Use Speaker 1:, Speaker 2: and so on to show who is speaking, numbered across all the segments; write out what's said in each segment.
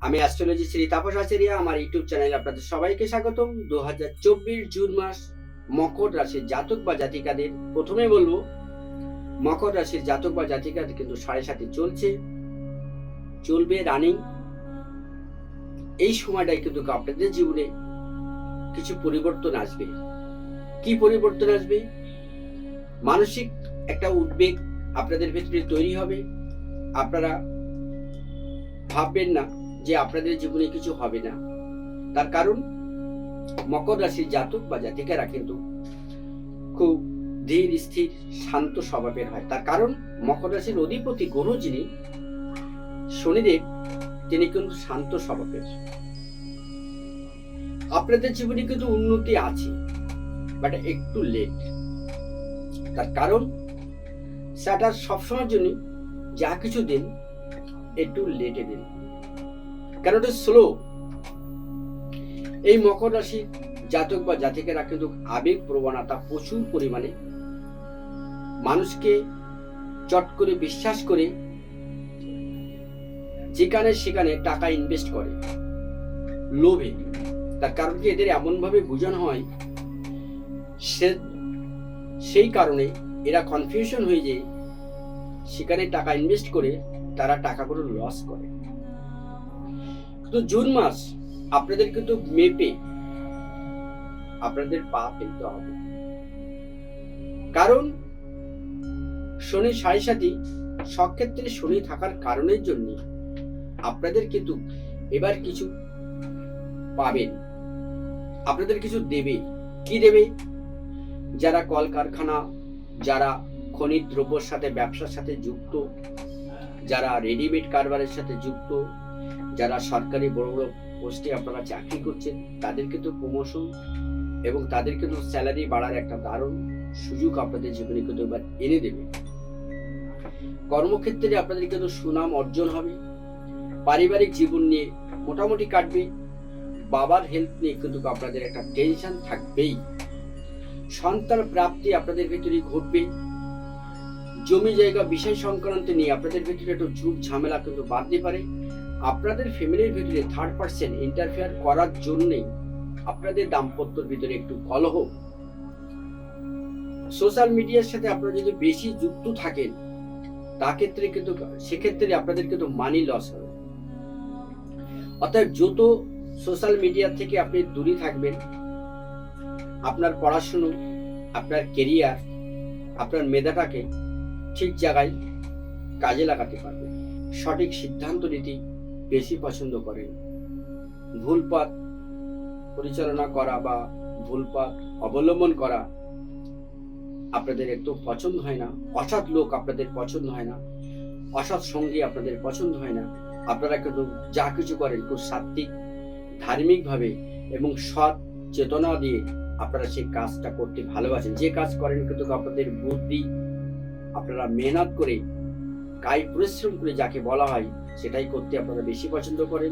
Speaker 1: আমি অ্যাস্ট্রোলজি শ্রী তাপস আচার্য, আমার ইউটিউব চ্যানেলে আপনাদের সবাইকে স্বাগতম। 2024 জুন মাস মকর রাশির জাতক বা জাতিকাদের প্রথমে বলবো, মকর রাশির জাতক বা জাতিকাদের কিন্তু 7.5 চলবে রানিং। এই সময়টাই কিন্তু আপনাদের জীবনে কিছু পরিবর্তন আসবে। কি পরিবর্তন আসবে? মানসিক একটা উদ্বেগ আপনাদের ভিতরে তৈরি হবে। আপনারা ভাববেন না যে আপনাদের জীবনে কিছু হবে না। তার কারণ মকর রাশির জাতক বা জাতিকারা কিন্তু খুব ধীর স্থির শান্ত স্বভাবের হয়। তার কারণ মকর রাশির অধিপতি গ্রহ যিনি শনিদেব, তিনি কিন্তু শান্ত স্বভাবের। আপনাদের জীবনে কিন্তু উন্নতি আছে, বাট একটু লেট। তার কারণ সেটা সবসময়ের জন্য যা কিছু দিন একটু লেটে দিন, কারণ এটা স্লো। এই মকর রাশির জাতক বা জাতিকেরা কিন্তু আবেগ প্রবণতা প্রচুর পরিমাণে, মানুষকে চট করে বিশ্বাস করে যেখানে সেখানে টাকা ইনভেস্ট করে লোভে। তার কারণ কি, এদের এমন ভাবে বোঝানো হয়, সেই কারণে এরা কনফিউশন হয়ে যায়, সেখানে টাকা ইনভেস্ট করে তারা টাকাগুলো লস করে। তো জুন মাস আপনাদের কিন্তু মেপে আপনাদের পা ফেলতে হবে, কারণ শনি 7.5 সক্ষেত্রে শনি থাকার কারণের জন্য আপনাদের কিন্তু এবার কিছু পাবেন, আপনাদের কিছু দেবে। কি দেবে? যারা কলকারখানা, যারা খনিজ দ্রব্যের সাথে ব্যবসার সাথে যুক্ত, যারা রেডিমেড কারবারের সাথে যুক্ত, যারা সরকারি বড় বড় পোস্টে আপনারা চাকরি করছেন, তাদের কিন্তু প্রমোশন এবং তাদের কিন্তু স্যালারি বাড়ার একটা দারুণ সুযোগ আপনাদের জীবনে কিন্তু এবার এনে দেবে। কর্মক্ষেত্রে আপনাদের কিন্তু সুনাম অর্জন হবে। পারিবারিক জীবন নিয়ে মোটামুটি কাটবে। বাবার হেলথ নিয়ে কিন্তু আপনাদের একটা টেনশন থাকবেই। সন্তান প্রাপ্তি আপনাদের ভিতরে ঘটবে। জমি জায়গা বিষয় সংক্রান্ত নিয়ে আপনাদের ভিতরে একটু ঝুট ঝামেলা কিন্তু বাড়তে পারে। আপনাদের ফ্যামিলির ভিতরে থার্ড পার্সন ইন্টারফেয়ার করার জন্যে আপনাদের দাম্পত্যের ভিতরে একটু কলহ। সোশ্যাল মিডিয়ার সাথে আপনারা যদি বেশি যুক্ত থাকেন, তা ক্ষেত্রে কিন্তু সেক্ষেত্রে আপনাদের কিন্তু মানি লস হবে। অর্থাৎ যত সোশ্যাল মিডিয়া থেকে আপনি দূরে থাকবেন, আপনার পড়াশুনো, আপনার কেরিয়ার, আপনার মেধাটাকে ঠিক জায়গায় কাজে লাগাতে পারবেন। সঠিক সিদ্ধান্ত নিতে বেশি পছন্দ করেন। ভুল পথ পরিচালনা করা বা ভুল পথ অবলম্বন করা আপনাদের একটু পছন্দ হয় না। অসৎ লোক আপনাদের পছন্দ হয় না, অসৎ সঙ্গী আপনাদের পছন্দ হয় না। আপনারা কিন্তু যা কিছু করেন খুব সাত্বিক, ধার্মিক ভাবে এবং সৎ চেতনা দিয়ে আপনারা সেই কাজটা করতে ভালোবাসেন। যে কাজ করেন কিন্তু আপনাদের বুদ্ধি, আপনারা মেহনত করে কায়িক পরিশ্রম করে যাকে বলা হয় সেটাই করতে আপনারা বেশি পছন্দ করেন,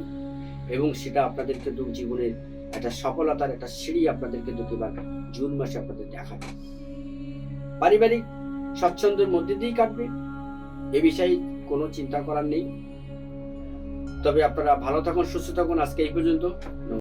Speaker 1: এবং সেটা আপনাদের কিন্তু জীবনের একটা সফলতার একটা সিঁড়ি আপনাদের কিন্তু এবার জুন মাসে আপনাদের দেখাবে। পারিবারিক স্বচ্ছন্দের মধ্যে দিয়েই কাটবে, এ বিষয়ে কোনো চিন্তা করার নেই। তবে আপনারা ভালো থাকুন, সুস্থ থাকুন। আজকে এই পর্যন্ত।